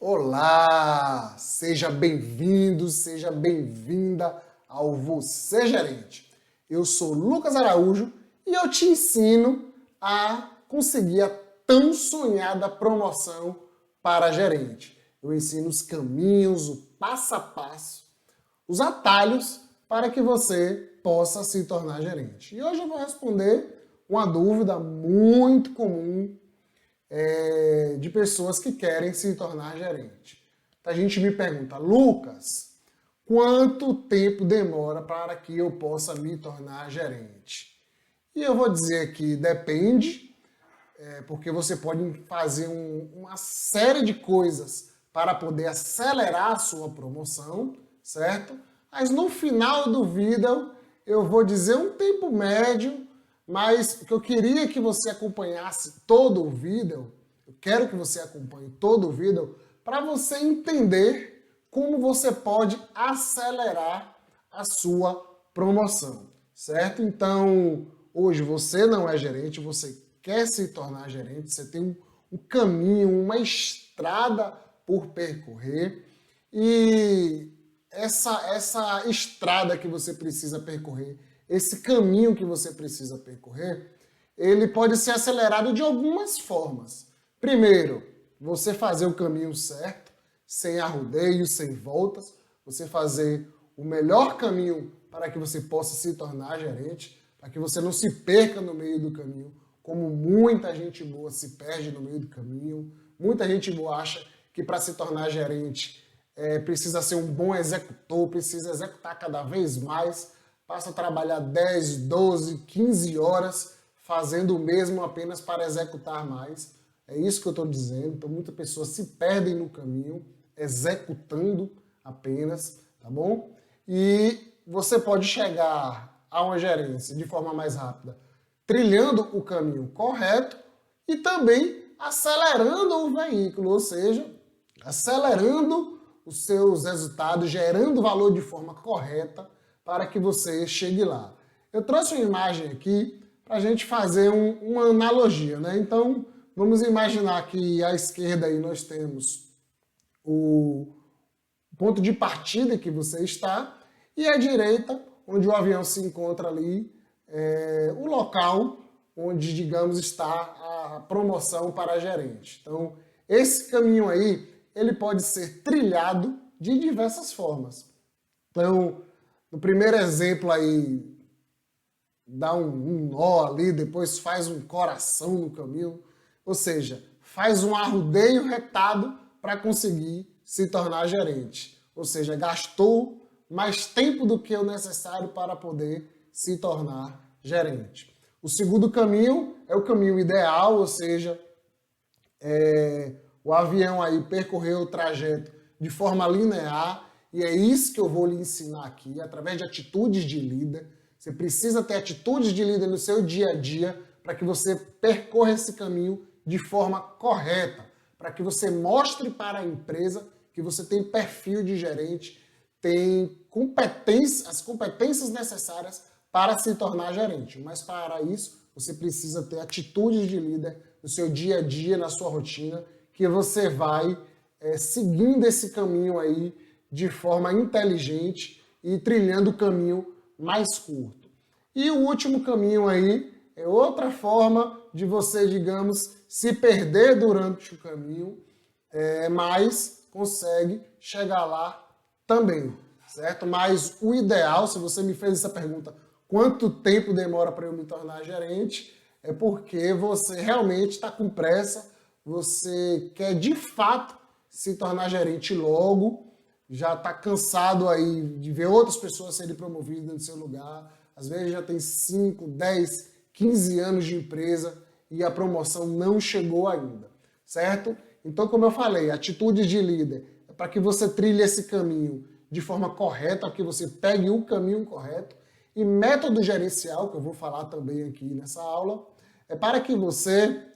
Olá! Seja bem-vindo, seja bem-vinda ao Você Gerente. Eu sou Lucas Araújo e eu te ensino a conseguir a tão sonhada promoção para gerente. Eu ensino os caminhos, o passo a passo, os atalhos para que você possa se tornar gerente. E hoje eu vou responder uma dúvida muito comum de pessoas que querem se tornar gerente. A gente me pergunta, Lucas, quanto tempo demora para que eu possa me tornar gerente? E eu vou dizer que depende, porque você pode fazer uma série de coisas para poder acelerar a sua promoção, certo? Mas no final do vídeo eu vou dizer um tempo médio, mas que eu queria que você acompanhasse todo o vídeo, eu quero que você acompanhe todo o vídeo para você entender como você pode acelerar a sua promoção, certo? Então, hoje você não é gerente, você quer se tornar gerente, você tem um caminho, uma estrada por percorrer e essa estrada que você precisa percorrer, esse caminho que você precisa percorrer, ele pode ser acelerado de algumas formas. Primeiro, você fazer o caminho certo, sem arrodeios, sem voltas, você fazer o melhor caminho para que você possa se tornar gerente, para que você não se perca no meio do caminho, como muita gente boa se perde no meio do caminho. Muita gente boa acha que para se tornar gerente precisa ser um bom executor, precisa executar cada vez mais, passa a trabalhar 10, 12, 15 horas fazendo o mesmo apenas para executar mais. É isso que eu estou dizendo. Então, muitas pessoas se perdem no caminho, executando apenas, tá bom? E você pode chegar a uma gerência de forma mais rápida, trilhando o caminho correto e também acelerando o veículo, ou seja, acelerando os seus resultados, gerando valor de forma correta para que você chegue lá. Eu trouxe uma imagem aqui para a gente fazer uma analogia, né? Então, vamos imaginar que à esquerda aí nós temos o ponto de partida que você está e à direita, onde o avião se encontra ali, o local onde, digamos, está a promoção para gerente. Então, esse caminho aí, ele pode ser trilhado de diversas formas. Então, no primeiro exemplo aí, dá um nó ali, depois faz um coração no caminho, ou seja, faz um arrodeio retado para conseguir se tornar gerente. Ou seja, gastou mais tempo do que o necessário para poder se tornar gerente. O segundo caminho é o caminho ideal, ou seja, o avião aí percorreu o trajeto de forma linear, e é isso que eu vou lhe ensinar aqui, através de atitudes de líder. Você precisa ter atitudes de líder no seu dia a dia para que você percorra esse caminho de forma correta, para que você mostre para a empresa que você tem perfil de gerente, tem as competências necessárias para se tornar gerente. Mas para isso, você precisa ter atitudes de líder no seu dia a dia, na sua rotina, que você vai seguindo esse caminho aí de forma inteligente e trilhando o caminho mais curto. E o último caminho aí é outra forma de você, digamos, se perder durante o caminho, mas consegue chegar lá também, certo? Mas o ideal, se você me fez essa pergunta, quanto tempo demora para eu me tornar gerente, é porque você realmente está com pressa, você quer de fato se tornar gerente logo, já está cansado aí de ver outras pessoas serem promovidas no seu lugar, às vezes já tem 5, 10, 15 anos de empresa e a promoção não chegou ainda, certo? Então, como eu falei, atitudes de líder é para que você trilhe esse caminho de forma correta, para que você pegue o caminho correto, e método gerencial, que eu vou falar também aqui nessa aula, é para que você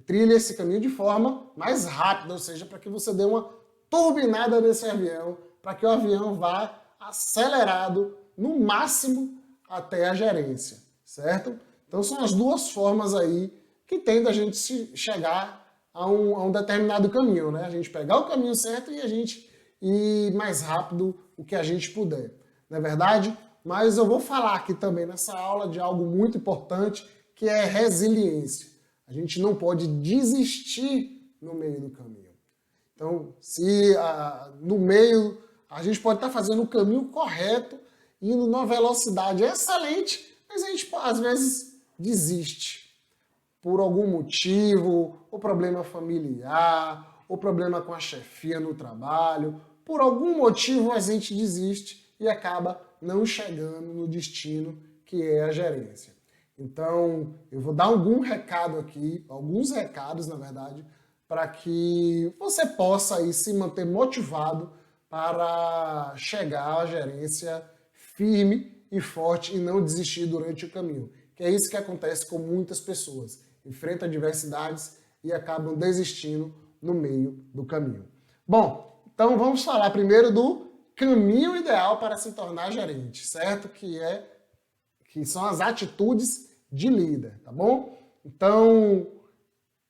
trilhe esse caminho de forma mais rápida, ou seja, para que você dê uma turbinada nesse avião, para que o avião vá acelerado no máximo até a gerência, certo? Então são as duas formas aí que tem da gente chegar a um determinado caminho, né? A gente pegar o caminho certo e a gente ir mais rápido o que a gente puder, não é verdade? Mas eu vou falar aqui também nessa aula de algo muito importante, que é resiliência. A gente não pode desistir no meio do caminho. Então, se no meio a gente pode estar fazendo o caminho correto, indo numa velocidade excelente, mas a gente às vezes desiste por algum motivo, ou problema familiar, ou problema com a chefia no trabalho. Por algum motivo a gente desiste e acaba não chegando no destino que é a gerência. Então, eu vou dar algum recado aqui, alguns recados, na verdade, para que você possa aí se manter motivado para chegar à gerência firme e forte e não desistir durante o caminho. Que é isso que acontece com muitas pessoas. Enfrentam adversidades e acabam desistindo no meio do caminho. Bom, então vamos falar primeiro do caminho ideal para se tornar gerente, certo? Que são as atitudes de líder, tá bom? Então,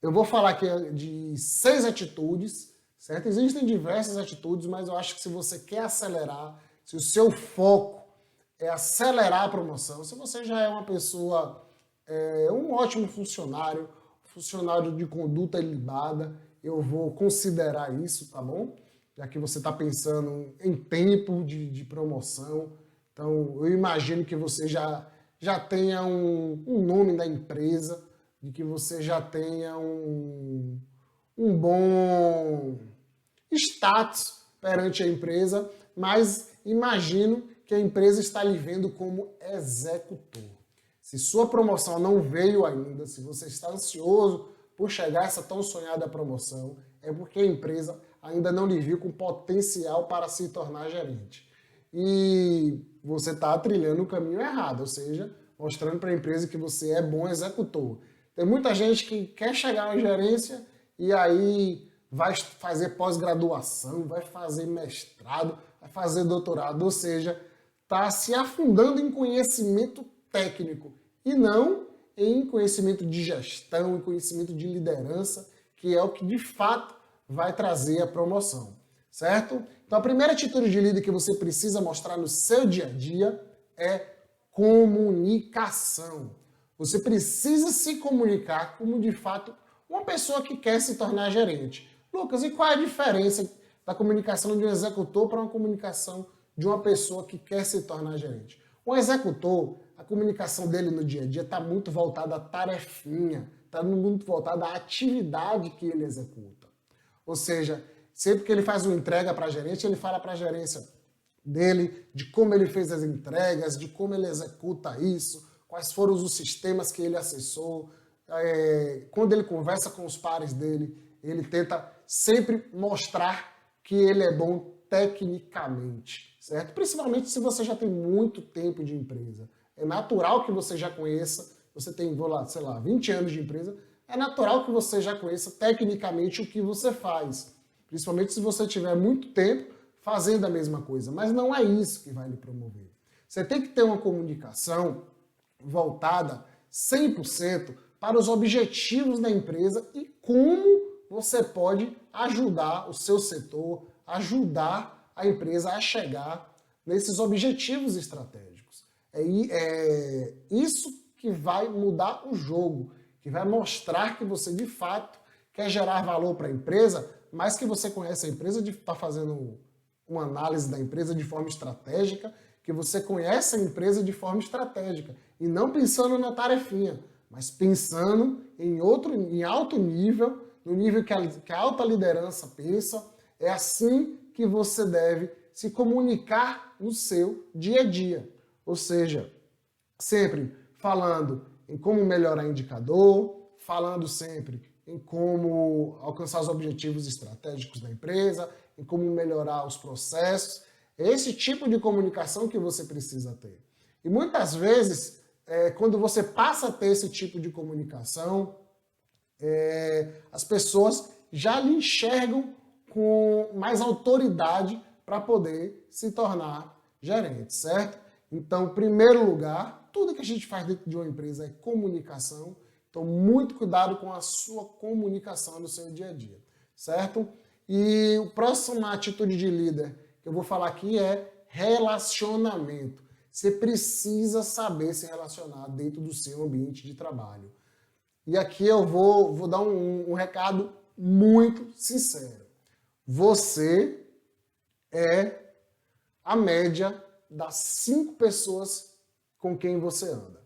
eu vou falar aqui de 6 atitudes, certo? Existem diversas atitudes, mas eu acho que se você quer acelerar, se o seu foco é acelerar a promoção, se você já é uma pessoa, um ótimo funcionário de conduta ilibada, eu vou considerar isso, tá bom? Já que você está pensando em tempo de promoção, então eu imagino que você já tenha um nome da empresa, de que você já tenha um bom status perante a empresa, mas imagino que a empresa está lhe vendo como executor. Se sua promoção não veio ainda, se você está ansioso por chegar a essa tão sonhada promoção, é porque a empresa ainda não lhe viu com potencial para se tornar gerente. E você está trilhando o caminho errado, ou seja, mostrando para a empresa que você é bom executor. Tem muita gente que quer chegar à gerência e aí vai fazer pós-graduação, vai fazer mestrado, vai fazer doutorado, ou seja, está se afundando em conhecimento técnico e não em conhecimento de gestão, em conhecimento de liderança, que é o que de fato vai trazer a promoção, certo? Então a primeira atitude de líder que você precisa mostrar no seu dia a dia é comunicação. Você precisa se comunicar como de fato uma pessoa que quer se tornar gerente. Lucas, e qual é a diferença da comunicação de um executor para uma comunicação de uma pessoa que quer se tornar gerente? Um executor, a comunicação dele no dia a dia está muito voltada à tarefinha, está muito voltada à atividade que ele executa. Ou seja, sempre que ele faz uma entrega para a gerente, ele fala para a gerência dele de como ele fez as entregas, de como ele executa isso, quais foram os sistemas que ele acessou. Quando ele conversa com os pares dele, ele tenta sempre mostrar que ele é bom tecnicamente, certo? Principalmente se você já tem muito tempo de empresa. É natural que você já conheça, você tem, 20 anos de empresa, é natural que você já conheça tecnicamente o que você faz. Principalmente se você tiver muito tempo fazendo a mesma coisa. Mas não é isso que vai lhe promover. Você tem que ter uma comunicação voltada 100% para os objetivos da empresa e como você pode ajudar o seu setor, ajudar a empresa a chegar nesses objetivos estratégicos. É isso que vai mudar o jogo, que vai mostrar que você de fato quer gerar valor para a empresa, mas que você conhece a empresa, está fazendo uma análise da empresa de forma estratégica, que você conhece a empresa de forma estratégica e não pensando na tarefinha, mas pensando em alto nível, no nível que a alta liderança pensa. É assim que você deve se comunicar no seu dia a dia. Ou seja, sempre falando em como melhorar indicador, falando sempre em como alcançar os objetivos estratégicos da empresa, em como melhorar os processos. É esse tipo de comunicação que você precisa ter. E muitas vezes, quando você passa a ter esse tipo de comunicação, as pessoas já lhe enxergam com mais autoridade para poder se tornar gerente, certo? Então, em primeiro lugar, tudo que a gente faz dentro de uma empresa é comunicação. Então, muito cuidado com a sua comunicação no seu dia a dia, certo? E a próxima atitude de líder que eu vou falar aqui é relacionamento. Você precisa saber se relacionar dentro do seu ambiente de trabalho. E aqui eu vou dar um recado muito sincero. Você é a média das 5 pessoas com quem você anda.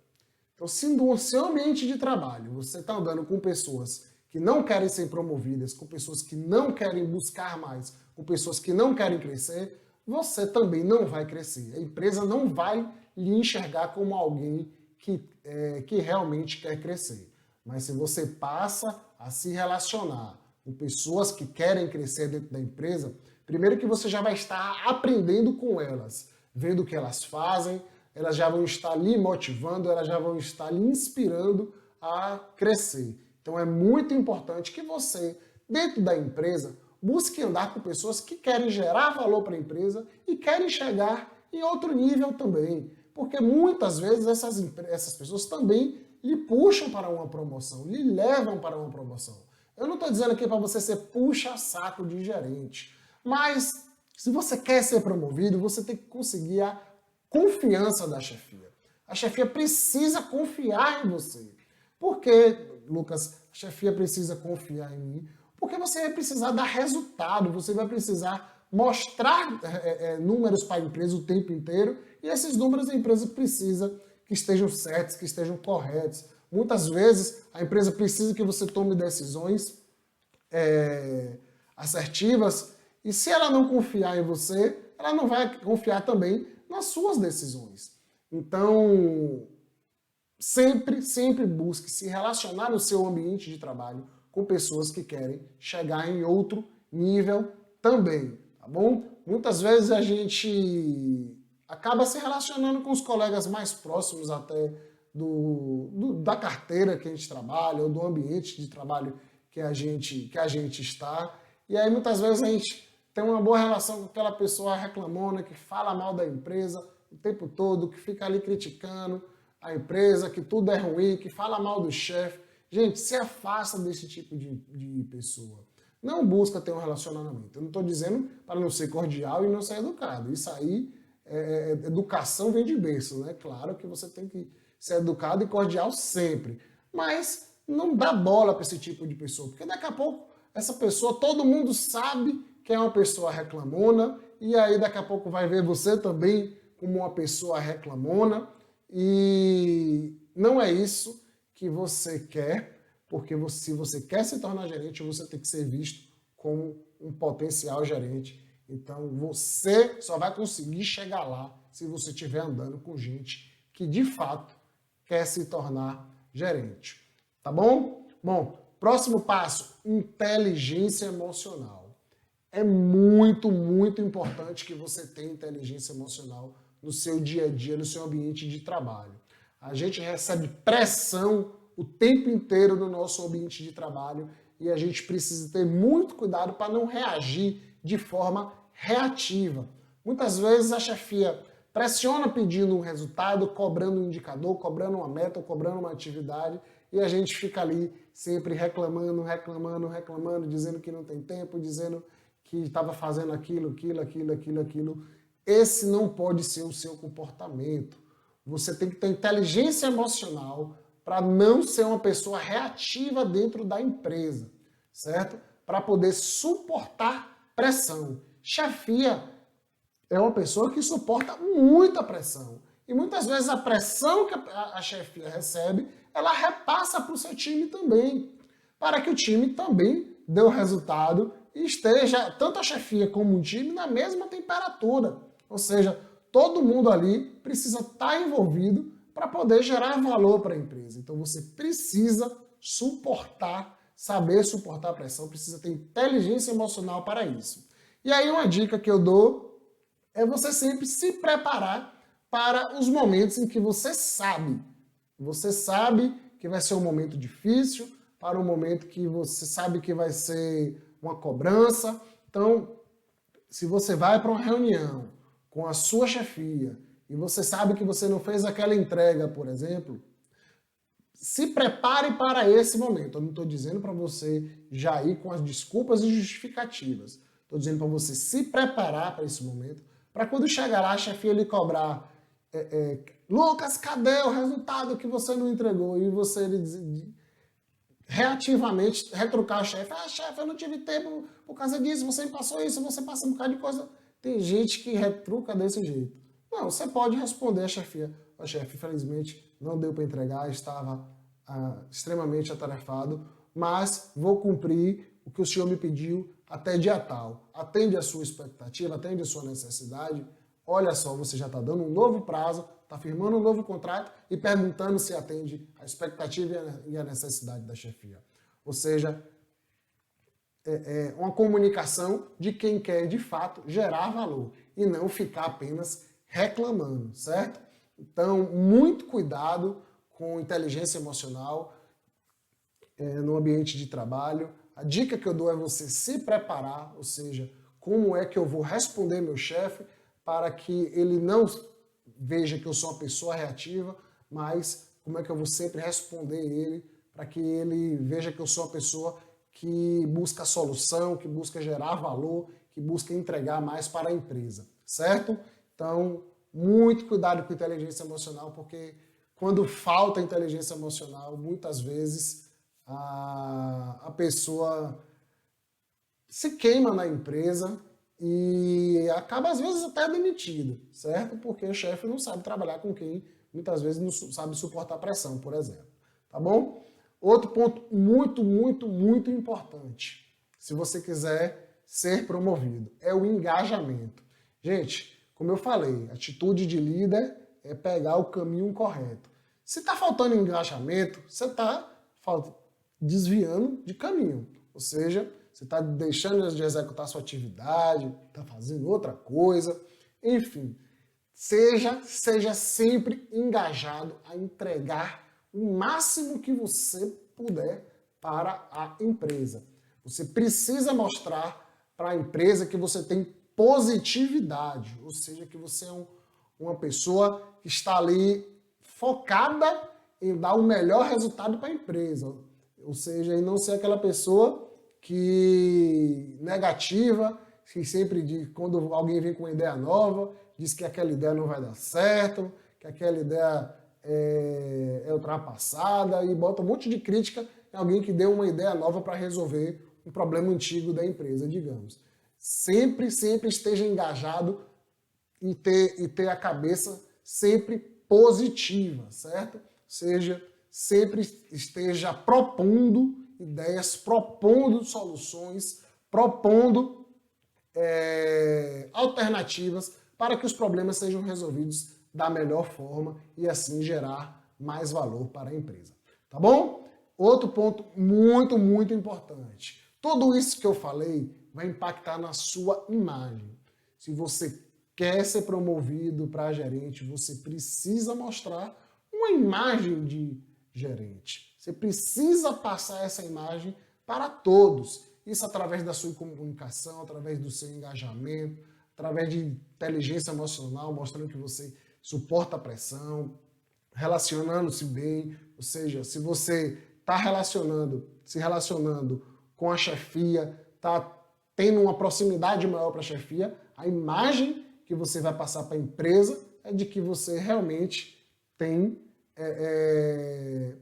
Então, se no seu ambiente de trabalho você está andando com pessoas que não querem ser promovidas, com pessoas que não querem buscar mais, com pessoas que não querem crescer, você também não vai crescer. A empresa não vai lhe enxergar como alguém que realmente quer crescer. Mas se você passa a se relacionar com pessoas que querem crescer dentro da empresa, primeiro que você já vai estar aprendendo com elas, vendo o que elas fazem, elas já vão estar lhe motivando, elas já vão estar lhe inspirando a crescer. Então é muito importante que você, dentro da empresa, busque andar com pessoas que querem gerar valor para a empresa e querem chegar em outro nível também. Porque muitas vezes essas pessoas também lhe puxam para uma promoção, lhe levam para uma promoção. Eu não estou dizendo aqui para você ser puxa-saco de gerente, mas se você quer ser promovido, você tem que conseguir a confiança da chefia. A chefia precisa confiar em você. Por que, Lucas, a chefia precisa confiar em mim? Porque você vai precisar dar resultado, você vai precisar mostrar números para a empresa o tempo inteiro, e esses números a empresa precisa que estejam certos, que estejam corretos. Muitas vezes a empresa precisa que você tome decisões assertivas, e se ela não confiar em você, ela não vai confiar também nas suas decisões. Então, sempre busque se relacionar no seu ambiente de trabalho com pessoas que querem chegar em outro nível também, tá bom? Muitas vezes a gente acaba se relacionando com os colegas mais próximos até da carteira que a gente trabalha ou do ambiente de trabalho que a gente está. E aí muitas vezes a gente tem uma boa relação com aquela pessoa reclamona que fala mal da empresa o tempo todo, que fica ali criticando a empresa, que tudo é ruim, que fala mal do chefe. Gente, se afasta desse tipo de pessoa. Não busca ter um relacionamento. Eu não estou dizendo para não ser cordial e não ser educado. Isso aí, educação vem de berço, né? Claro que você tem que ser educado e cordial sempre. Mas não dá bola para esse tipo de pessoa, porque daqui a pouco essa pessoa, todo mundo sabe que é uma pessoa reclamona, e aí daqui a pouco vai ver você também como uma pessoa reclamona, e não é isso que você quer, porque se você quer se tornar gerente, você tem que ser visto como um potencial gerente. Então você só vai conseguir chegar lá se você estiver andando com gente que de fato quer se tornar gerente. Tá bom? Bom, próximo passo, inteligência emocional. É muito importante que você tenha inteligência emocional no seu dia a dia, no seu ambiente de trabalho. A gente recebe pressão o tempo inteiro no nosso ambiente de trabalho e a gente precisa ter muito cuidado para não reagir de forma reativa. Muitas vezes a chefia pressiona pedindo um resultado, cobrando um indicador, cobrando uma meta, cobrando uma atividade, e a gente fica ali sempre reclamando, dizendo que não tem tempo, dizendo que estava fazendo aquilo. Esse não pode ser o seu comportamento. Você tem que ter inteligência emocional para não ser uma pessoa reativa dentro da empresa, certo? Para poder suportar pressão. Chefia é uma pessoa que suporta muita pressão. E muitas vezes a pressão que a chefia recebe, ela repassa para o seu time também, para que o time também dê o resultado e esteja, tanto a chefia como o time, na mesma temperatura. Ou seja, todo mundo ali precisa estar envolvido para poder gerar valor para a empresa. Então você precisa saber suportar a pressão, precisa ter inteligência emocional para isso. E aí uma dica que eu dou é você sempre se preparar para os momentos em que você sabe que vai ser um momento difícil, para um momento que você sabe que vai ser uma cobrança. Então, se você vai para uma reunião com a sua chefia e você sabe que você não fez aquela entrega, por exemplo, se prepare para esse momento. Eu não estou dizendo para você já ir com as desculpas e justificativas. Estou dizendo para você se preparar para esse momento, para quando chegar lá, a chefia lhe cobrar Lucas, cadê o resultado que você não entregou? E você reativamente retrucar o chefe. Chefe, eu não tive tempo por causa disso, você me passou isso, você passa um bocado de coisa. Tem gente que retruca desse jeito. Não, você pode responder à chefia. Chefe, infelizmente não deu para entregar, estava extremamente atarefado, mas vou cumprir o que o senhor me pediu até dia tal. Atende a sua expectativa, atende a sua necessidade. Olha só, você já está dando um novo prazo, está firmando um novo contrato e perguntando se atende a expectativa e a necessidade da chefia. Ou seja, é uma comunicação de quem quer, de fato, gerar valor e não ficar apenas reclamando, certo? Então, muito cuidado com inteligência emocional no ambiente de trabalho. A dica que eu dou é você se preparar, ou seja, como é que eu vou responder meu chefe para que ele não veja que eu sou uma pessoa reativa, mas como é que eu vou sempre responder ele para que ele veja que eu sou uma pessoa que busca solução, que busca gerar valor, que busca entregar mais para a empresa, certo? Então, muito cuidado com inteligência emocional, porque quando falta inteligência emocional, muitas vezes a pessoa se queima na empresa e acaba, às vezes, até demitido, certo? Porque o chefe não sabe trabalhar com quem, muitas vezes, não sabe suportar pressão, por exemplo. Tá bom? Outro ponto muito, muito, muito importante, se você quiser ser promovido, é o engajamento. Gente, como eu falei, atitude de líder é pegar o caminho correto. Se está faltando engajamento, você está desviando de caminho. Ou seja, você está deixando de executar sua atividade, está fazendo outra coisa. Enfim, seja sempre engajado a entregar o máximo que você puder para a empresa. Você precisa mostrar para a empresa que você tem positividade, ou seja, que você é uma pessoa que está ali focada em dar o melhor resultado para a empresa, ou seja, em não ser aquela pessoa que negativa, que sempre diz, quando alguém vem com uma ideia nova, diz que aquela ideia não vai dar certo, que aquela ideia é ultrapassada e bota um monte de crítica em alguém que deu uma ideia nova para resolver um problema antigo da empresa, digamos. Sempre esteja engajado e ter a cabeça sempre positiva, certo? Ou seja, sempre esteja propondo ideias, propondo soluções, propondo alternativas para que os problemas sejam resolvidos da melhor forma e assim gerar mais valor para a empresa. Tá bom? Outro ponto muito, muito importante. Tudo isso que eu falei vai impactar na sua imagem. Se você quer ser promovido para gerente, você precisa mostrar uma imagem de gerente. Você precisa passar essa imagem para todos. Isso através da sua comunicação, através do seu engajamento, através de inteligência emocional, mostrando que você suporta a pressão, relacionando-se bem. Ou seja, se você está se relacionando com a chefia, está tendo uma proximidade maior para a chefia, a imagem que você vai passar para a empresa é de que você realmente tem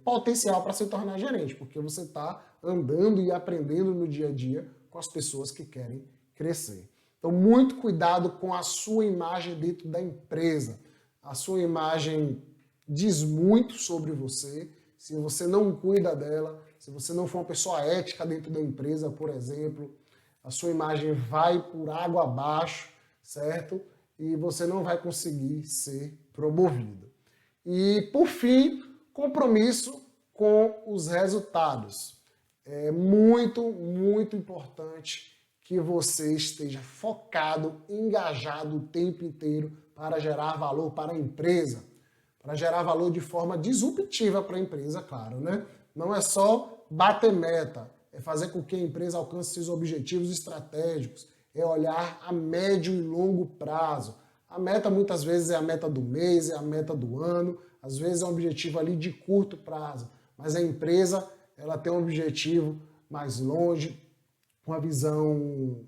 potencial para se tornar gerente, porque você está andando e aprendendo no dia a dia com as pessoas que querem crescer. Então, muito cuidado com a sua imagem dentro da empresa. A sua imagem diz muito sobre você. Se você não cuida dela, se você não for uma pessoa ética dentro da empresa, por exemplo, a sua imagem vai por água abaixo, certo? E você não vai conseguir ser promovido. E, por fim, compromisso com os resultados. É muito, muito importante que você esteja focado, engajado o tempo inteiro para gerar valor para a empresa, para gerar valor de forma disruptiva para a empresa, claro, né? Não é só bater meta, é fazer com que a empresa alcance seus objetivos estratégicos, é olhar a médio e longo prazo. A meta muitas vezes é a meta do mês, é a meta do ano, às vezes é um objetivo ali de curto prazo, mas a empresa ela tem um objetivo mais longe, uma visão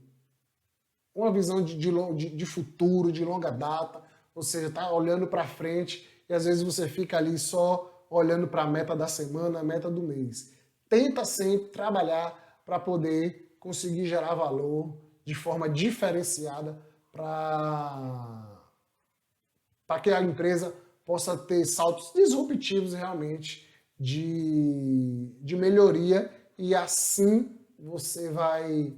de futuro, de longa data, ou seja, está olhando para frente e às vezes você fica ali só olhando para a meta da semana, a meta do mês. Tenta sempre trabalhar para poder conseguir gerar valor de forma diferenciada para que a empresa possa ter saltos disruptivos realmente de melhoria e assim você vai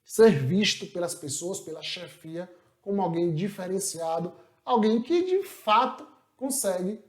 ser visto pelas pessoas, pela chefia, como alguém diferenciado, alguém que de fato consegue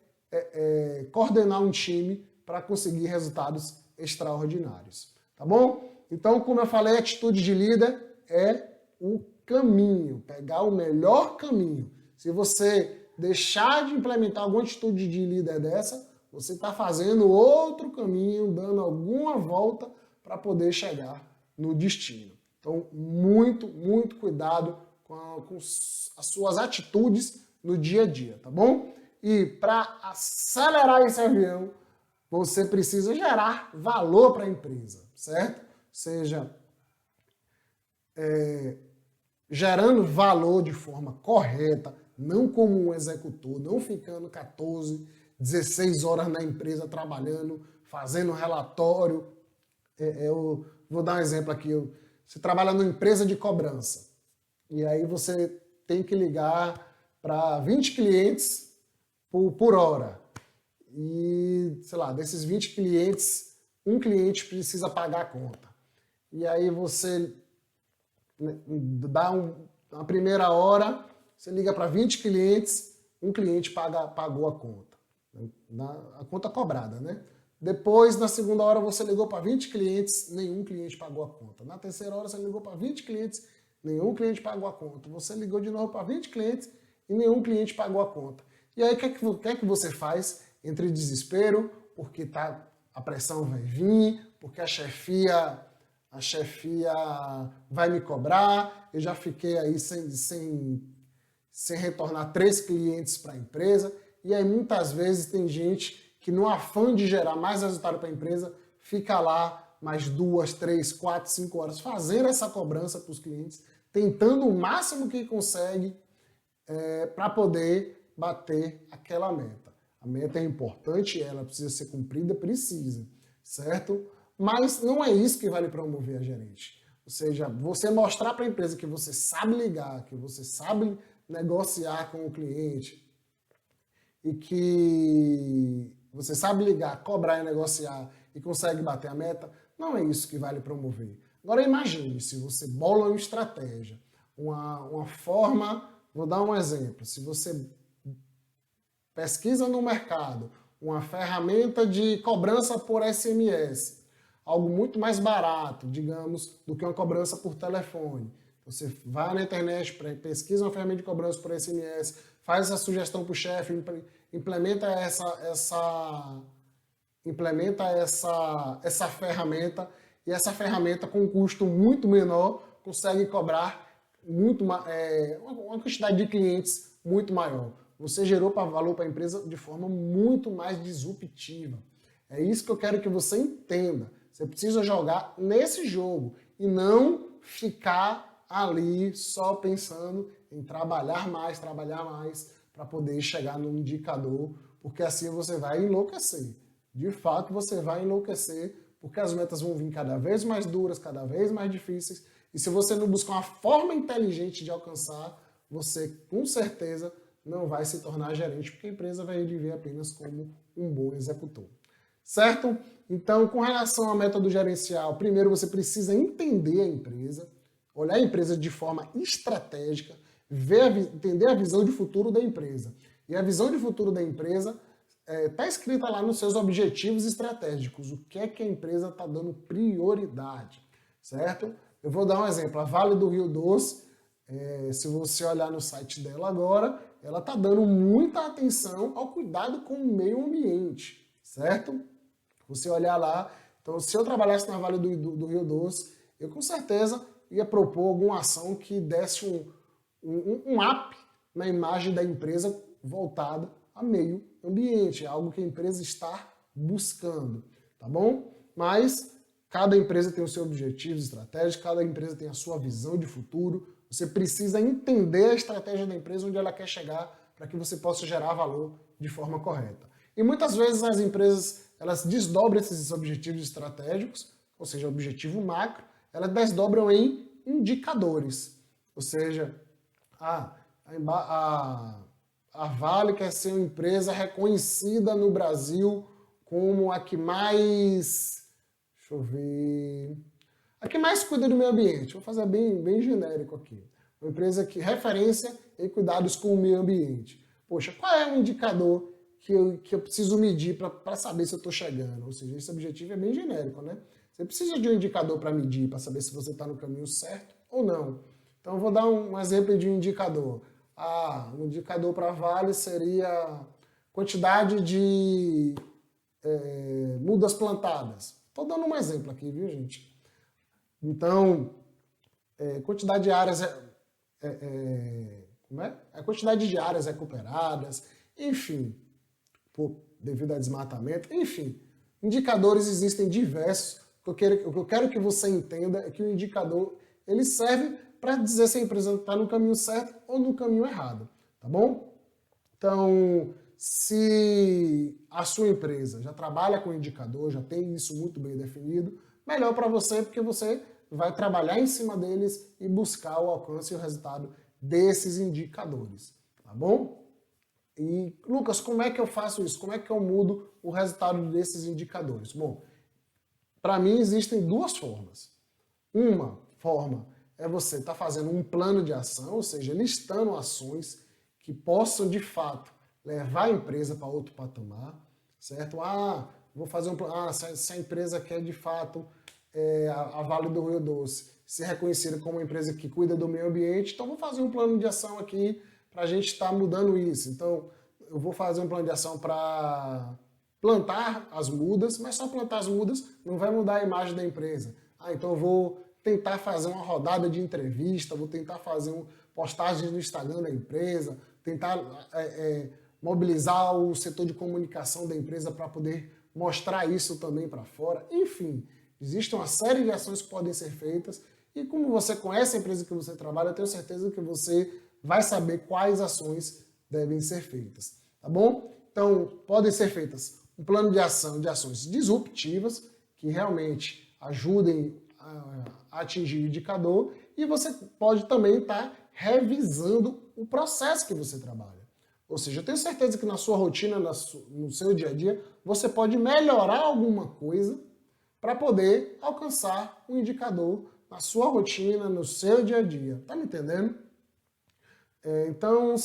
coordenar um time para conseguir resultados extraordinários. Tá bom? Então, como eu falei, a atitude de líder é o caminho, pegar o melhor caminho. Se você deixar de implementar alguma atitude de líder dessa, você está fazendo outro caminho, dando alguma volta para poder chegar no destino. Então, muito cuidado com as suas atitudes no dia a dia, tá bom? E para acelerar esse avião, você precisa gerar valor para a empresa, certo? Seja gerando valor de forma correta, não como um executor, não ficando 14, 16 horas na empresa trabalhando, fazendo relatório. Eu vou dar um exemplo aqui. Você trabalha numa empresa de cobrança e aí você tem que ligar para 20 clientes por hora. E, sei lá, desses 20 clientes, um cliente precisa pagar a conta. E aí você dá na primeira hora, você liga para 20 clientes, um cliente pagou a conta. A conta cobrada, né? Depois, na segunda hora, você ligou para 20 clientes, nenhum cliente pagou a conta. Na terceira hora, você ligou para 20 clientes, nenhum cliente pagou a conta. Você ligou de novo para 20 clientes e nenhum cliente pagou a conta. E aí, o que é que você faz? Entre desespero, porque a pressão vai vir, porque a chefia vai me cobrar, eu já fiquei aí sem retornar 3 clientes para a empresa. E aí, muitas vezes, tem gente que no afã de gerar mais resultado para a empresa, fica lá mais 2, 3, 4, 5 horas fazendo essa cobrança para os clientes, tentando o máximo que consegue para poder bater aquela meta. A meta é importante, ela precisa ser cumprida, precisa, certo? Mas não é isso que vai lhe promover a gerente. Ou seja, você mostrar para a empresa que você sabe ligar, que você sabe negociar com o cliente e que você sabe ligar, cobrar e negociar e consegue bater a meta, não é isso que vai lhe promover. Agora imagine se você bola uma estratégia, uma forma, vou dar um exemplo, se você pesquisa no mercado uma ferramenta de cobrança por SMS, algo muito mais barato, digamos, do que uma cobrança por telefone. Você vai na internet, pesquisa uma ferramenta de cobrança por SMS, faz essa sugestão para o chefe, implementa essa ferramenta, e essa ferramenta com um custo muito menor consegue cobrar uma quantidade de clientes muito maior. Você gerou valor para a empresa de forma muito mais disruptiva. É isso que eu quero que você entenda. Você precisa jogar nesse jogo e não ficar ali só pensando em trabalhar mais para poder chegar no indicador, porque assim você vai enlouquecer. De fato, você vai enlouquecer, porque as metas vão vir cada vez mais duras, cada vez mais difíceis, e se você não buscar uma forma inteligente de alcançar, você com certeza não vai se tornar gerente, porque a empresa vai lhe ver apenas como um bom executor. Certo? Então, com relação à meta do gerencial, primeiro você precisa entender a empresa, olhar a empresa de forma estratégica, entender a visão de futuro da empresa. E a visão de futuro da empresa está escrita lá nos seus objetivos estratégicos, o que é que a empresa está dando prioridade, certo? Eu vou dar um exemplo, a Vale do Rio Doce, se você olhar no site dela agora, ela está dando muita atenção ao cuidado com o meio ambiente, certo? Você olhar lá, então se eu trabalhasse na Vale do Rio Doce, eu com certeza ia propor alguma ação que desse um up na imagem da empresa voltada a meio ambiente, algo que a empresa está buscando, tá bom? Mas cada empresa tem o seu objetivo estratégico, cada empresa tem a sua visão de futuro. Você precisa entender a estratégia da empresa, onde ela quer chegar, para que você possa gerar valor de forma correta. E muitas vezes as empresas, elas desdobram esses objetivos estratégicos, ou seja, objetivo macro, elas desdobram em indicadores. Ou seja, a Vale quer ser uma empresa reconhecida no Brasil como a que mais, deixa eu ver, a que mais cuida do meio ambiente. Vou fazer bem genérico aqui. Uma empresa que referência em cuidados com o meio ambiente. Poxa, qual é o indicador que eu preciso medir para saber se eu estou chegando? Ou seja, esse objetivo é bem genérico, né? Você precisa de um indicador para medir, para saber se você está no caminho certo ou não. Então, eu vou dar um exemplo de um indicador. Um indicador para Vale seria a quantidade de mudas plantadas. Estou dando um exemplo aqui, viu, gente? Então, quantidade de áreas... como é? A quantidade de áreas recuperadas, enfim, devido a desmatamento, enfim. Indicadores existem diversos. O que eu quero que você entenda é que o indicador ele serve para dizer se a empresa está no caminho certo ou no caminho errado, tá bom? Então, se a sua empresa já trabalha com indicador, já tem isso muito bem definido, melhor para você, porque você vai trabalhar em cima deles e buscar o alcance e o resultado desses indicadores, tá bom? E, Lucas, como é que eu faço isso? Como é que eu mudo o resultado desses indicadores? Bom, para mim existem duas formas. Uma forma é você estar fazendo um plano de ação, ou seja, listando ações que possam, de fato, levar a empresa para outro patamar, certo? Vou fazer um plano. Se a empresa quer, de fato, a Vale do Rio Doce ser reconhecida como uma empresa que cuida do meio ambiente, então vou fazer um plano de ação aqui para a gente estar mudando isso. Então, eu vou fazer um plano de ação para plantar as mudas, mas só plantar as mudas não vai mudar a imagem da empresa. Então eu vou tentar fazer uma rodada de entrevista, vou tentar fazer postagens no Instagram da empresa, tentar mobilizar o setor de comunicação da empresa para poder mostrar isso também para fora. Enfim, existe uma série de ações que podem ser feitas e como você conhece a empresa que você trabalha, eu tenho certeza que você vai saber quais ações devem ser feitas, tá bom? Então, podem ser feitas um plano de ação de ações disruptivas que realmente ajudem a atingir o indicador e você pode também estar revisando o processo que você trabalha. Ou seja, eu tenho certeza que na sua rotina, no seu dia a dia, você pode melhorar alguma coisa para poder alcançar um indicador na sua rotina, no seu dia a dia. Tá me entendendo? Então,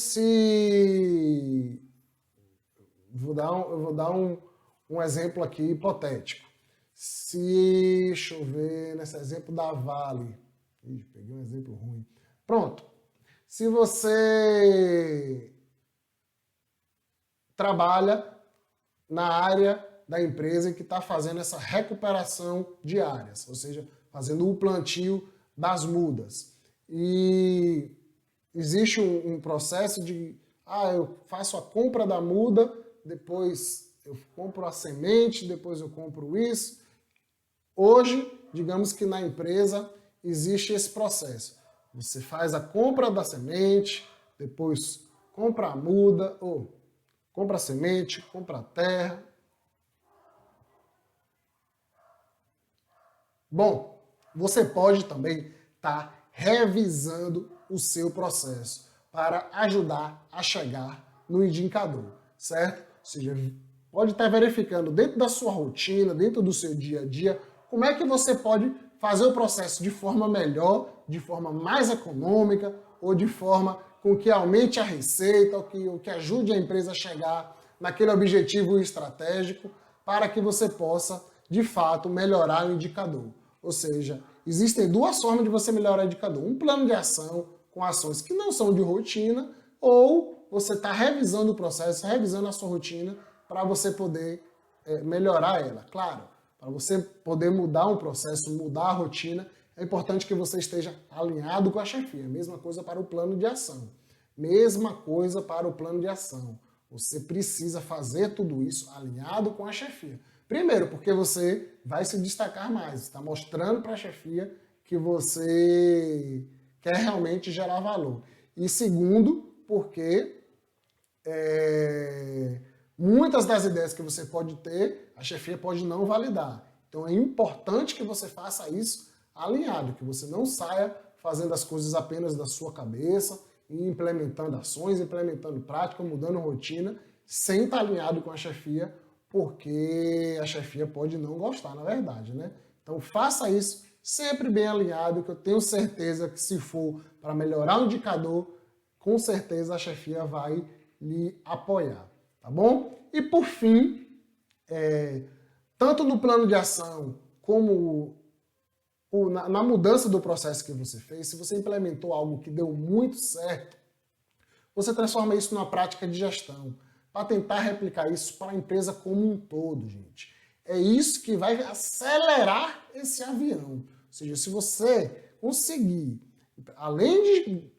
eu vou dar um exemplo aqui hipotético. Deixa eu ver, nesse exemplo da Vale. Peguei um exemplo ruim. Pronto. Se você trabalha na área da empresa que está fazendo essa recuperação de áreas, ou seja, fazendo o plantio das mudas. E existe um processo de, eu faço a compra da muda, depois eu compro a semente, depois eu compro isso. Hoje, digamos que na empresa existe esse processo. Você faz a compra da semente, depois compra a muda, ou compra a semente, compra a terra. Bom, você pode também estar revisando o seu processo para ajudar a chegar no indicador, certo? Ou seja, pode estar verificando dentro da sua rotina, dentro do seu dia a dia, como é que você pode fazer o processo de forma melhor, de forma mais econômica, ou de forma com que aumente a receita, ou que ajude a empresa a chegar naquele objetivo estratégico, para que você possa, de fato, melhorar o indicador. Ou seja, existem duas formas de você melhorar o indicador. Um plano de ação com ações que não são de rotina, ou você está revisando o processo, revisando a sua rotina para você poder melhorar ela. Claro, para você poder mudar um processo, mudar a rotina, é importante que você esteja alinhado com a chefia. Mesma coisa para o plano de ação. Mesma coisa para o plano de ação. você precisa fazer tudo isso alinhado com a chefia. Primeiro, porque você vai se destacar mais, está mostrando para a chefia que você quer realmente gerar valor. E segundo, porque muitas das ideias que você pode ter, a chefia pode não validar. Então é importante que você faça isso alinhado, que você não saia fazendo as coisas apenas da sua cabeça, e implementando ações, implementando prática, mudando rotina, sem estar alinhado com a chefia, porque a chefia pode não gostar, na verdade, né? Então faça isso sempre bem alinhado, que eu tenho certeza que se for para melhorar o indicador, com certeza a chefia vai lhe apoiar, tá bom? E por fim, tanto no plano de ação como na mudança do processo que você fez, se você implementou algo que deu muito certo, você transforma isso numa prática de gestão, para tentar replicar isso para a empresa como um todo, gente. É isso que vai acelerar esse avião. Ou seja, se você conseguir, além de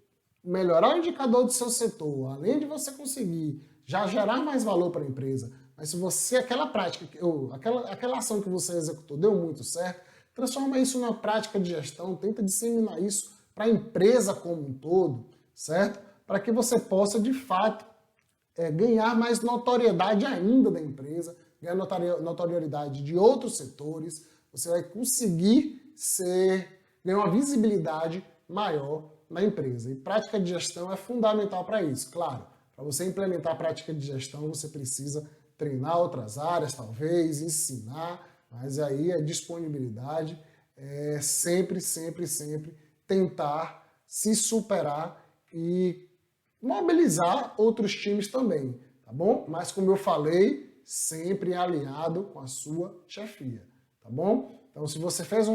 melhorar o indicador do seu setor, além de você conseguir já gerar mais valor para a empresa, mas se você, aquela prática, aquela ação que você executou deu muito certo, transforma isso numa prática de gestão, tenta disseminar isso para a empresa como um todo, certo? Para que você possa, de fato, ganhar mais notoriedade ainda da empresa, ganhar notoriedade de outros setores, você vai conseguir ganhar uma visibilidade maior na empresa. E prática de gestão é fundamental para isso. Claro, para você implementar a prática de gestão, você precisa treinar outras áreas, talvez, ensinar, mas aí a disponibilidade é sempre tentar se superar e mobilizar outros times também, tá bom? Mas como eu falei, sempre alinhado com a sua chefia, tá bom? Então se você fez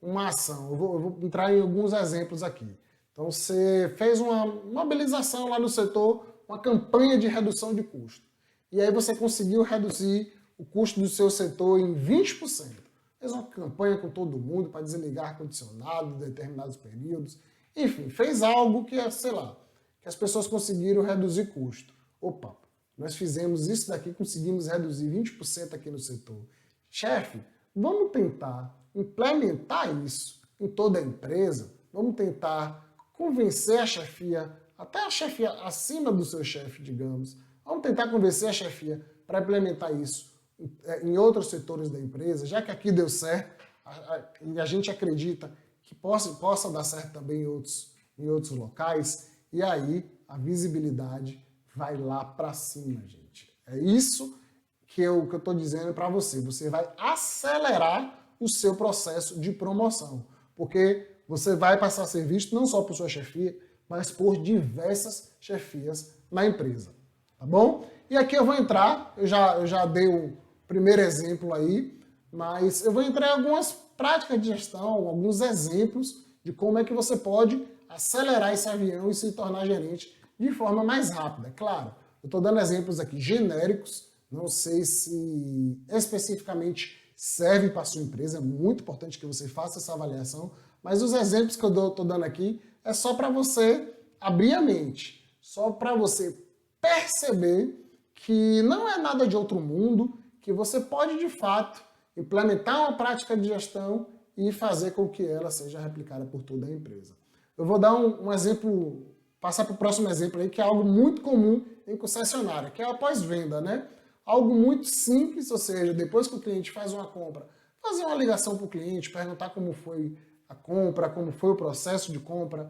uma ação, eu vou entrar em alguns exemplos aqui. Então você fez uma mobilização lá no setor, uma campanha de redução de custo. E aí você conseguiu reduzir o custo do seu setor em 20%. Fez uma campanha com todo mundo para desligar ar-condicionado em determinados períodos. Enfim, fez algo que, sei lá, que as pessoas conseguiram reduzir custo. Opa, nós fizemos isso daqui, conseguimos reduzir 20% aqui no setor. Chefe, vamos tentar implementar isso em toda a empresa? Vamos tentar convencer a chefia, até a chefia acima do seu chefe, digamos. Vamos tentar convencer a chefia para implementar isso em outros setores da empresa, já que aqui deu certo, e a gente acredita que possa dar certo também em outros locais. E aí a visibilidade vai lá para cima, gente. É isso que eu estou dizendo para você. Você vai acelerar o seu processo de promoção, porque você vai passar a ser visto não só por sua chefia, mas por diversas chefias na empresa. Tá bom? E aqui eu vou entrar, eu já dei o primeiro exemplo aí, mas eu vou entrar em algumas práticas de gestão, alguns exemplos de como é que você pode acelerar esse avião e se tornar gerente de forma mais rápida. Claro, eu estou dando exemplos aqui genéricos, não sei se especificamente serve para a sua empresa, é muito importante que você faça essa avaliação, mas os exemplos que eu estou dando aqui é só para você abrir a mente, só para você perceber que não é nada de outro mundo, que você pode de fato implementar uma prática de gestão e fazer com que ela seja replicada por toda a empresa. Eu vou dar um exemplo, passar para o próximo exemplo aí, que é algo muito comum em concessionária, que é a pós-venda, né? Algo muito simples, ou seja, depois que o cliente faz uma compra, fazer uma ligação para o cliente, perguntar como foi a compra, como foi o processo de compra,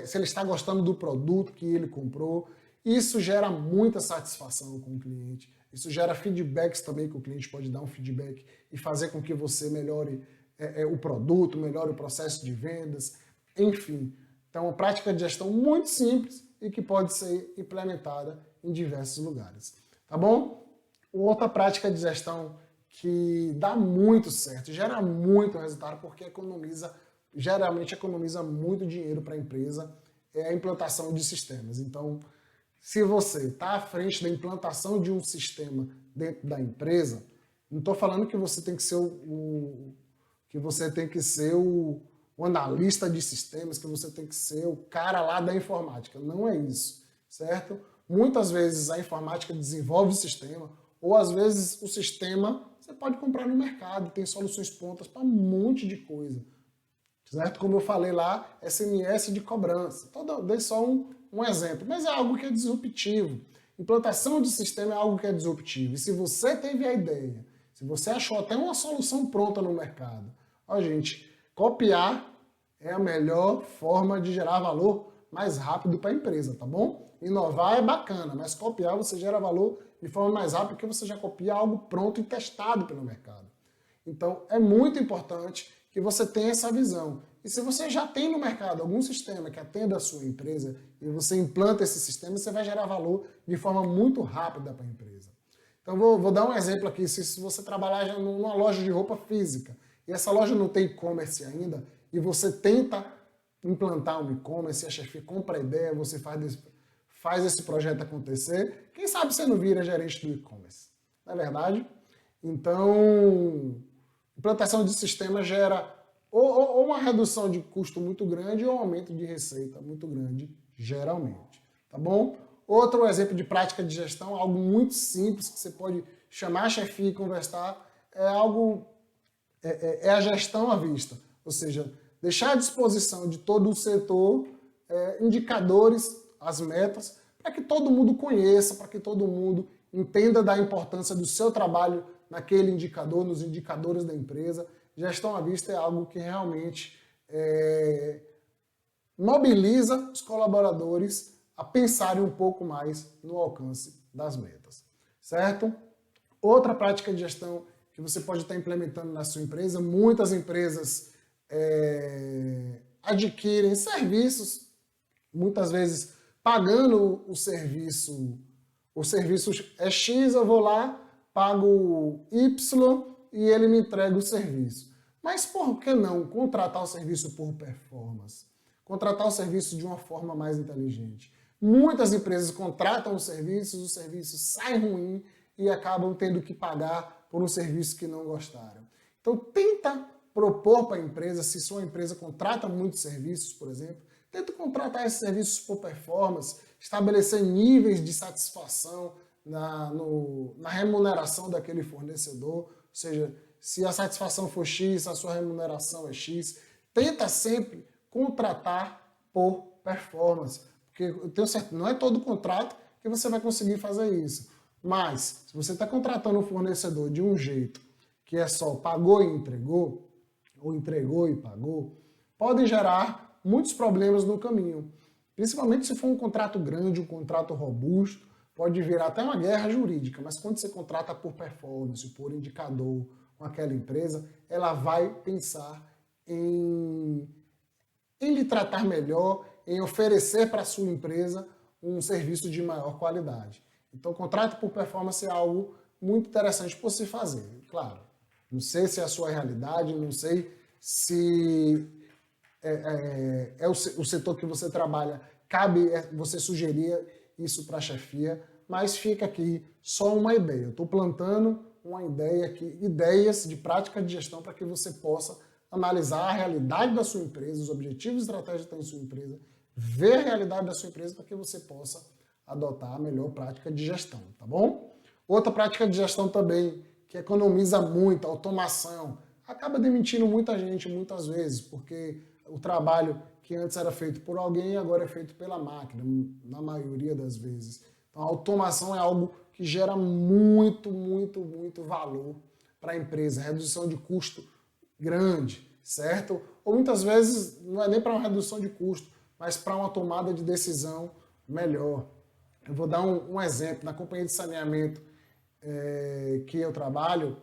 se ele está gostando do produto que ele comprou. Isso gera muita satisfação com o cliente. Isso gera feedbacks também, que o cliente pode dar um feedback e fazer com que você melhore o produto, melhore o processo de vendas, enfim. Então, uma prática de gestão muito simples e que pode ser implementada em diversos lugares. Tá bom? Outra prática de gestão que dá muito certo, gera muito resultado, porque geralmente economiza muito dinheiro para a empresa, é a implantação de sistemas. Então, se você está à frente da implantação de um sistema dentro da empresa, não estou falando que você tem que ser o analista de sistemas, que você tem que ser o cara lá da informática. Não é isso, certo? Muitas vezes a informática desenvolve o sistema, ou às vezes o sistema você pode comprar no mercado, tem soluções prontas para um monte de coisa. Certo? Como eu falei lá, SMS de cobrança. Dei só um exemplo, mas é algo que é disruptivo. Implantação de sistema é algo que é disruptivo. E se você teve a ideia, se você achou até uma solução pronta no mercado, ó gente, copiar é a melhor forma de gerar valor mais rápido para a empresa, tá bom? Inovar é bacana, mas copiar você gera valor de forma mais rápida porque você já copia algo pronto e testado pelo mercado. Então, é muito importante que você tenha essa visão. E se você já tem no mercado algum sistema que atenda a sua empresa e você implanta esse sistema, você vai gerar valor de forma muito rápida para a empresa. Então, vou dar um exemplo aqui. Se você trabalhar numa loja de roupa física e essa loja não tem e-commerce ainda e você tenta implantar um e-commerce, a chefia compra a ideia, você faz esse projeto acontecer, quem sabe você não vira gerente do e-commerce. Não é verdade? Então, implantação de sistema gera ou uma redução de custo muito grande ou um aumento de receita muito grande, geralmente. Tá bom? Outro exemplo de prática de gestão, algo muito simples que você pode chamar a chefia e conversar, é a gestão à vista. Ou seja, deixar à disposição de todo o setor indicadores, as metas, para que todo mundo conheça, para que todo mundo entenda da importância do seu trabalho naquele indicador, nos indicadores da empresa. Gestão à vista é algo que realmente mobiliza os colaboradores a pensarem um pouco mais no alcance das metas, certo? Outra prática de gestão que você pode estar implementando na sua empresa, muitas empresas adquirem serviços, muitas vezes pagando o serviço é X, eu vou lá, pago Y e ele me entrega o serviço. Mas por que não contratar o serviço por performance? Contratar o serviço de uma forma mais inteligente. Muitas empresas contratam o serviço sai ruim e acabam tendo que pagar por um serviço que não gostaram. Então tenta propor para a empresa, se sua empresa contrata muitos serviços, por exemplo, tenta contratar esses serviços por performance, estabelecer níveis de satisfação na remuneração daquele fornecedor, ou seja, se a satisfação for X, a sua remuneração é X. Tenta sempre contratar por performance, porque eu tenho certeza, não é todo contrato que você vai conseguir fazer isso. Mas, se você está contratando um fornecedor de um jeito que é só pagou e entregou, ou entregou e pagou, podem gerar muitos problemas no caminho. Principalmente se for um contrato grande, um contrato robusto, pode virar até uma guerra jurídica, mas quando você contrata por performance, por indicador com aquela empresa, ela vai pensar em lhe tratar melhor, em oferecer para a sua empresa um serviço de maior qualidade. Então, contrato por performance é algo muito interessante por se fazer. Claro, não sei se é a sua realidade, não sei se o setor que você trabalha, cabe você sugerir isso para a chefia, mas fica aqui só uma ideia. Eu estou plantando uma ideia aqui, ideias de prática de gestão para que você possa analisar a realidade da sua empresa, os objetivos e estratégias que tem em sua empresa, ver a realidade da sua empresa para que você possa adotar a melhor prática de gestão, tá bom? Outra prática de gestão também, que economiza muito, automação, acaba demitindo muita gente muitas vezes, porque o trabalho que antes era feito por alguém agora é feito pela máquina, na maioria das vezes. Então a automação é algo que gera muito, muito, muito valor para a empresa, redução de custo grande, certo? Ou muitas vezes não é nem para uma redução de custo, mas para uma tomada de decisão melhor. Eu vou dar um exemplo. Na companhia de saneamento que eu trabalho,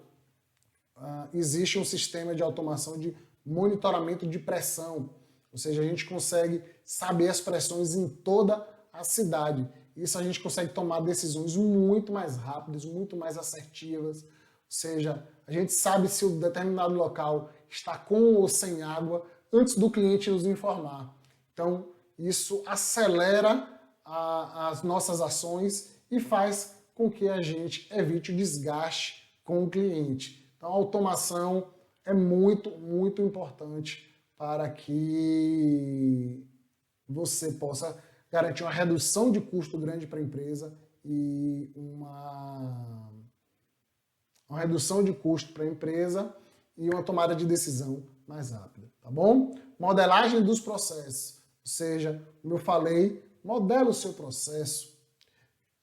existe um sistema de automação de monitoramento de pressão. Ou seja, a gente consegue saber as pressões em toda a cidade. Isso a gente consegue tomar decisões muito mais rápidas, muito mais assertivas. Ou seja, a gente sabe se o determinado local está com ou sem água antes do cliente nos informar. Então, isso acelera as nossas ações e faz com que a gente evite o desgaste com o cliente. Então, a automação é muito, muito importante para que você possa garantir uma redução de custo grande para a empresa e uma redução de custo para a empresa e uma tomada de decisão mais rápida, tá bom? Modelagem dos processos, ou seja, como eu falei, modela o seu processo,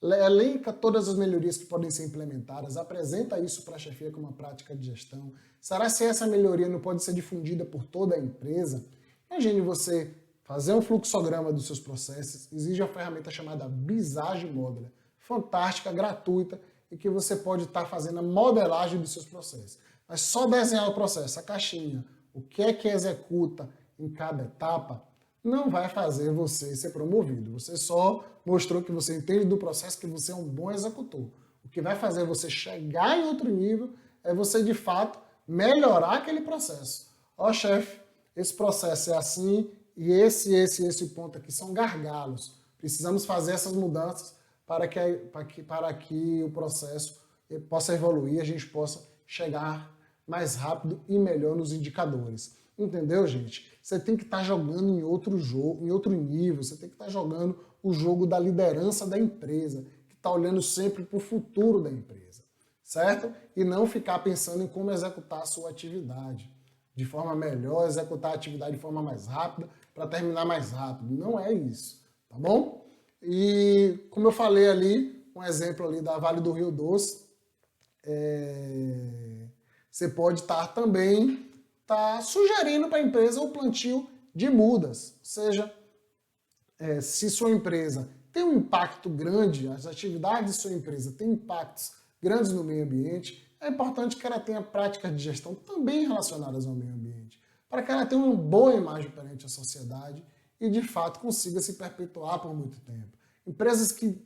elenca todas as melhorias que podem ser implementadas, apresenta isso para a chefia como uma prática de gestão. Será se essa melhoria não pode ser difundida por toda a empresa? Imagine você fazer um fluxograma dos seus processos, exige uma ferramenta chamada Visage Modeler, fantástica, gratuita, e que você pode estar fazendo a modelagem dos seus processos. Mas só desenhar o processo, a caixinha, o que é que executa em cada etapa, não vai fazer você ser promovido. Você só mostrou que você entende do processo, que você é um bom executor. O que vai fazer você chegar em outro nível é você, de fato, melhorar aquele processo. Ó, chefe, esse processo é assim e esse ponto aqui são gargalos. Precisamos fazer essas mudanças para que o processo possa evoluir, a gente possa chegar mais rápido e melhor nos indicadores. Entendeu, gente? Você tem que estar jogando em outro jogo, em outro nível, você tem que estar jogando o jogo da liderança da empresa, que está olhando sempre para o futuro da empresa, certo? E não ficar pensando em como executar a sua atividade de forma melhor, executar a atividade de forma mais rápida, para terminar mais rápido. Não é isso, tá bom? E como eu falei ali, um exemplo ali da Vale do Rio Doce, você pode estar também sugerindo para a empresa o plantio de mudas. Ou seja, se sua empresa tem um impacto grande, as atividades de sua empresa têm impactos grandes no meio ambiente, é importante que ela tenha práticas de gestão também relacionadas ao meio ambiente, para que ela tenha uma boa imagem perante a sociedade e, de fato, consiga se perpetuar por muito tempo. Empresas que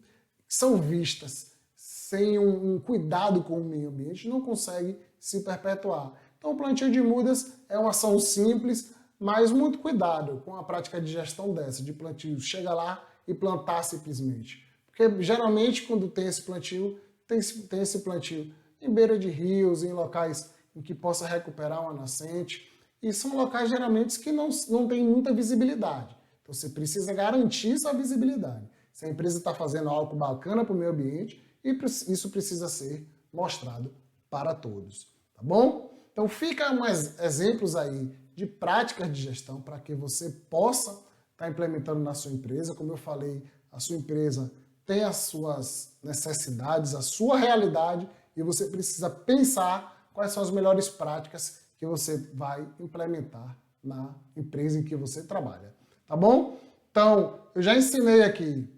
são vistas sem um cuidado com o meio ambiente não conseguem se perpetuar. Então, o plantio de mudas é uma ação simples, mas muito cuidado com a prática de gestão dessa, de plantio. Chega lá e plantar simplesmente. Porque, geralmente, quando tem esse plantio, tem esse plantio em beira de rios, em locais em que possa recuperar uma nascente. E são locais, geralmente, que não tem muita visibilidade. Então, você precisa garantir essa visibilidade. Se a empresa está fazendo algo bacana para o meio ambiente, isso precisa ser mostrado para todos. Tá bom? Então, fica mais exemplos aí de práticas de gestão para que você possa estar implementando na sua empresa. Como eu falei, a sua empresa tem as suas necessidades, a sua realidade, e você precisa pensar quais são as melhores práticas que você vai implementar na empresa em que você trabalha. Tá bom? Então, eu já ensinei aqui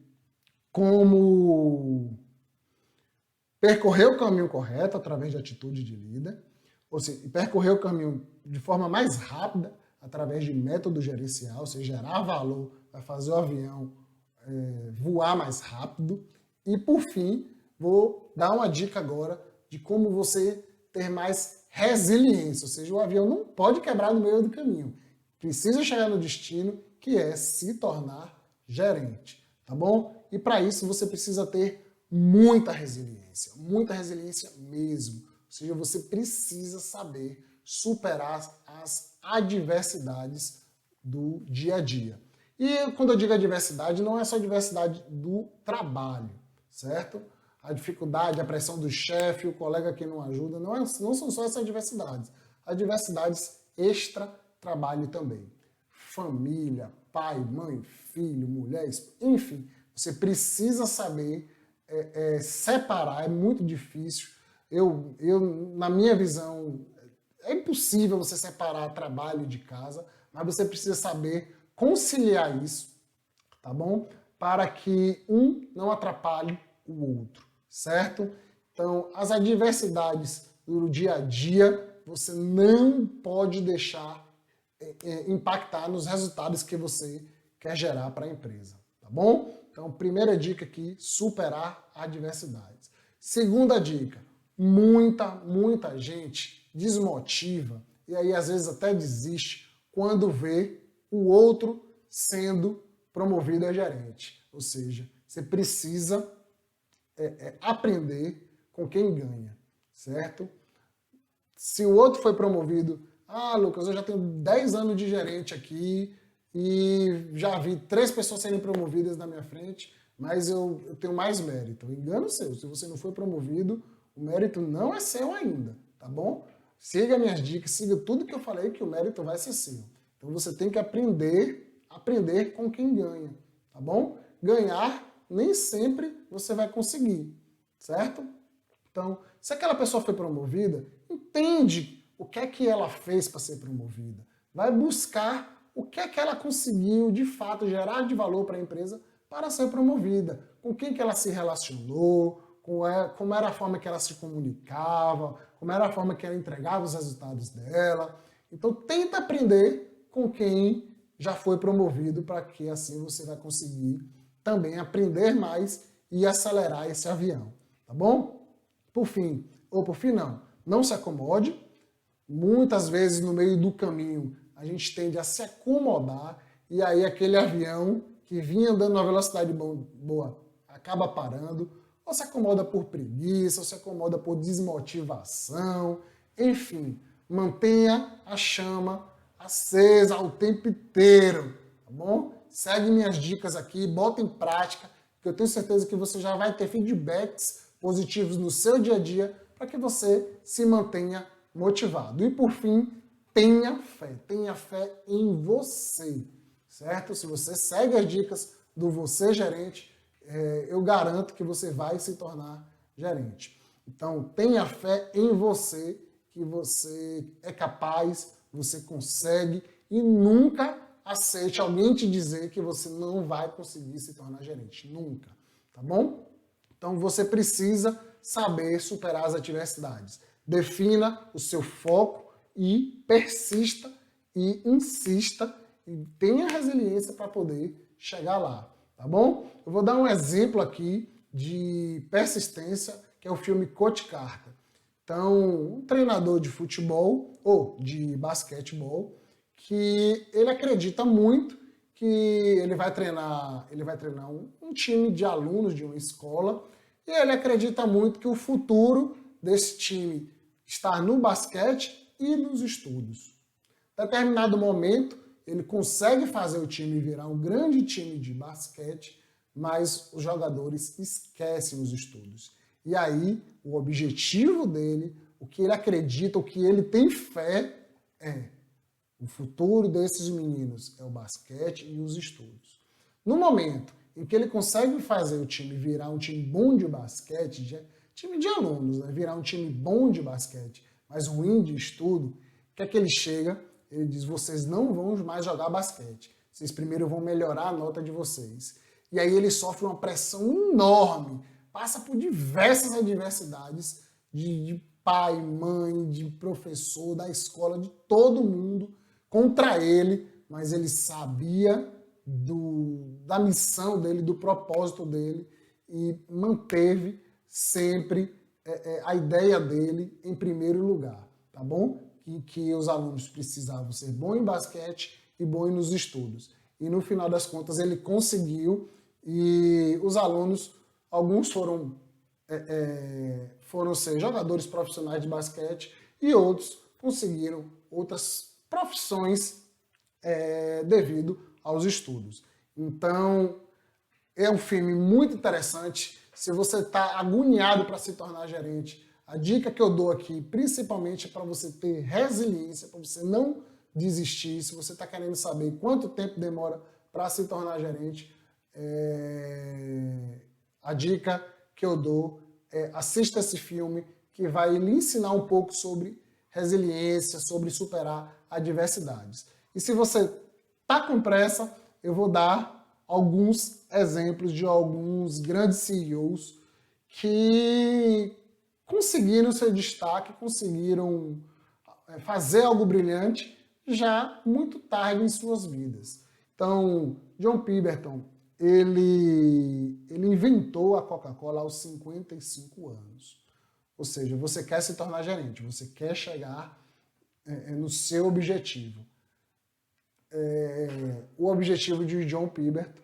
como percorrer o caminho correto através de atitude de líder, ou seja, percorrer o caminho de forma mais rápida através de método gerencial, ou seja, gerar valor, vai fazer o avião voar mais rápido. E, por fim, vou dar uma dica agora de como você ter mais resiliência, ou seja, o avião não pode quebrar no meio do caminho. Precisa chegar no destino, que é se tornar gerente, tá bom? E para isso você precisa ter muita resiliência mesmo. Ou seja, você precisa saber superar as adversidades do dia a dia. E quando eu digo adversidade, não é só adversidade do trabalho, certo? A dificuldade, a pressão do chefe, o colega que não ajuda, não são só essas adversidades. Adversidades extra-trabalho também. Família, pai, mãe, filho, mulher, enfim, você precisa saber separar, é muito difícil. Na minha visão, é impossível você separar trabalho de casa, mas você precisa saber conciliar isso, tá bom? Para que um não atrapalhe o outro, certo? Então, as adversidades do dia a dia, você não pode deixar impactar nos resultados que você quer gerar para a empresa, tá bom? Então, primeira dica aqui, superar adversidades. Segunda dica, muita gente desmotiva e aí às vezes até desiste quando vê o outro sendo promovido a gerente. Ou seja, você precisa aprender com quem ganha, certo? Se o outro foi promovido, Lucas, eu já tenho 10 anos de gerente aqui e já vi 3 pessoas serem promovidas na minha frente, mas eu tenho mais mérito. Engano seu, se você não foi promovido, o mérito não é seu ainda, tá bom? Siga minhas dicas, siga tudo que eu falei que o mérito vai ser seu. Então você tem que aprender com quem ganha, tá bom? Ganhar nem sempre você vai conseguir, certo? Então, se aquela pessoa foi promovida, entende o que é que ela fez para ser promovida. Vai buscar o que é que ela conseguiu, de fato, gerar de valor para a empresa para ser promovida. Com quem que ela se relacionou, como era a forma que ela se comunicava, como era a forma que ela entregava os resultados dela. Então, tenta aprender com quem já foi promovido para que assim você vai conseguir também aprender mais e acelerar esse avião, tá bom? Por fim não se acomode. Muitas vezes no meio do caminho a gente tende a se acomodar e aí aquele avião que vinha andando numa velocidade boa acaba parando, ou se acomoda por preguiça, ou se acomoda por desmotivação, enfim, mantenha a chama acesa o tempo inteiro, tá bom? Segue minhas dicas aqui, bota em prática, que eu tenho certeza que você já vai ter feedbacks positivos no seu dia a dia para que você se mantenha motivado. E por fim, tenha fé em você, certo? Se você segue as dicas do Você Gerente, eu garanto que você vai se tornar gerente. Então, tenha fé em você, que você é capaz, você consegue e nunca aceite alguém te dizer que você não vai conseguir se tornar gerente. Nunca, tá bom? Então, você precisa saber superar as adversidades. Defina o seu foco e persista e insista e tenha resiliência para poder chegar lá, tá bom? Eu vou dar um exemplo aqui de persistência, que é o filme Coach Carter. Então, um treinador de futebol ou de basquetebol que ele acredita muito que ele vai treinar um time de alunos de uma escola e ele acredita muito que o futuro desse time está no basquete e nos estudos. Em determinado momento, ele consegue fazer o time virar um grande time de basquete, mas os jogadores esquecem os estudos. E aí, o objetivo dele, o que ele acredita, o que ele tem fé é o futuro desses meninos é o basquete e os estudos. No momento em que ele consegue fazer o time virar um time bom de basquete, time de alunos, né? Virar um time bom de basquete, mas ruim de estudo, o que é que ele chega? Ele diz, vocês não vão mais jogar basquete. Vocês primeiro vão melhorar a nota de vocês. E aí ele sofre uma pressão enorme, passa por diversas adversidades de pai, mãe, de professor, da escola, de todo mundo contra ele, mas ele sabia da missão dele, do propósito dele e manteve sempre a ideia dele em primeiro lugar, tá bom? Que os alunos precisavam ser bons em basquete e bons nos estudos. E no final das contas ele conseguiu e os alunos, alguns foram ser jogadores profissionais de basquete e outros conseguiram outras profissões devido aos estudos. Então, é um filme muito interessante. Se você está agoniado para se tornar gerente, a dica que eu dou aqui, principalmente, é para você ter resiliência, para você não desistir. Se você está querendo saber quanto tempo demora para se tornar gerente, a dica que eu dou é assista esse filme, que vai lhe ensinar um pouco sobre resiliência, sobre superar adversidades. E se você está com pressa, eu vou dar alguns exemplos de alguns grandes CEOs que conseguiram seu destaque, conseguiram fazer algo brilhante já muito tarde em suas vidas. Então, John Pemberton, ele inventou a Coca-Cola aos 55 anos. Ou seja, você quer se tornar gerente, você quer chegar no seu objetivo. O objetivo de John Pemberton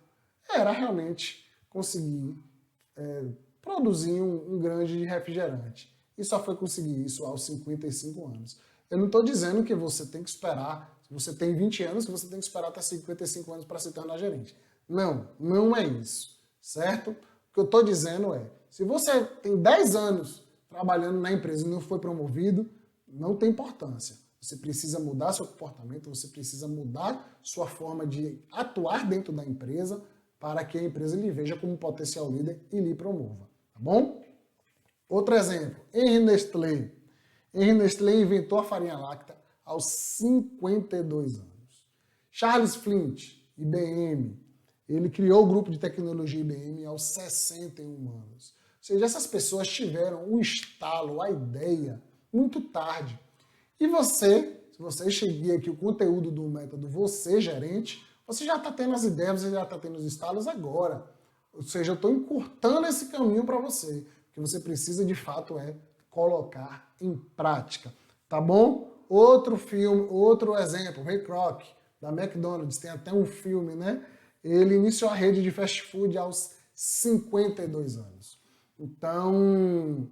era realmente conseguir produzir um grande refrigerante. E só foi conseguir isso aos 55 anos. Eu não estou dizendo que você tem que esperar, se você tem 20 anos, que você tem que esperar até 55 anos para se tornar gerente. Não, não é isso, certo? O que eu estou dizendo é, se você tem 10 anos trabalhando na empresa e não foi promovido, não tem importância. Você precisa mudar seu comportamento, você precisa mudar sua forma de atuar dentro da empresa para que a empresa lhe veja como potencial líder e lhe promova, tá bom? Outro exemplo, Henri Nestlé. Henri Nestlé inventou a farinha láctea aos 52 anos. Charles Flint, IBM, ele criou o grupo de tecnologia IBM aos 61 anos. Ou seja, essas pessoas tiveram um estalo, a ideia, muito tarde. E você, se você seguir aqui o conteúdo do método Você Gerente, você já está tendo as ideias, você já está tendo os estalos agora. Ou seja, eu estou encurtando esse caminho para você. O que você precisa, de fato, é colocar em prática. Tá bom? Outro filme, outro exemplo, Ray Kroc, da McDonald's, tem até um filme, né? Ele iniciou a rede de fast food aos 52 anos. Então,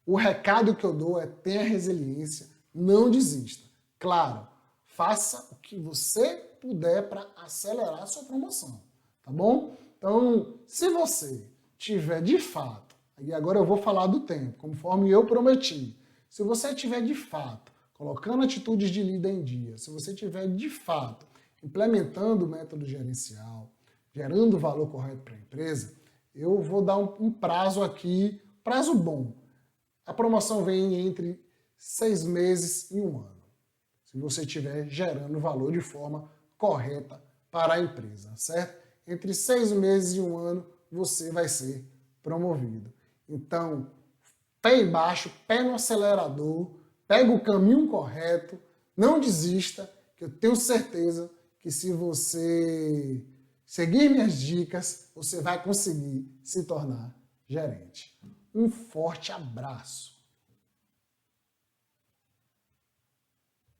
o recado que eu dou é tenha resiliência, não desista. Claro, faça o que você puder para acelerar a sua promoção, tá bom? Então, se você tiver de fato, e agora eu vou falar do tempo, conforme eu prometi, se você tiver de fato colocando atitudes de líder em dia, se você tiver de fato implementando o método gerencial, gerando o valor correto para a empresa, eu vou dar um prazo aqui, prazo bom. A promoção vem entre 6 meses e 1 ano, se você estiver gerando valor de forma correta para a empresa, certo? Entre 6 meses e 1 ano, você vai ser promovido. Então, pé embaixo, pé no acelerador, pega o caminho correto, não desista, que eu tenho certeza que se você seguir minhas dicas, você vai conseguir se tornar gerente. Um forte abraço!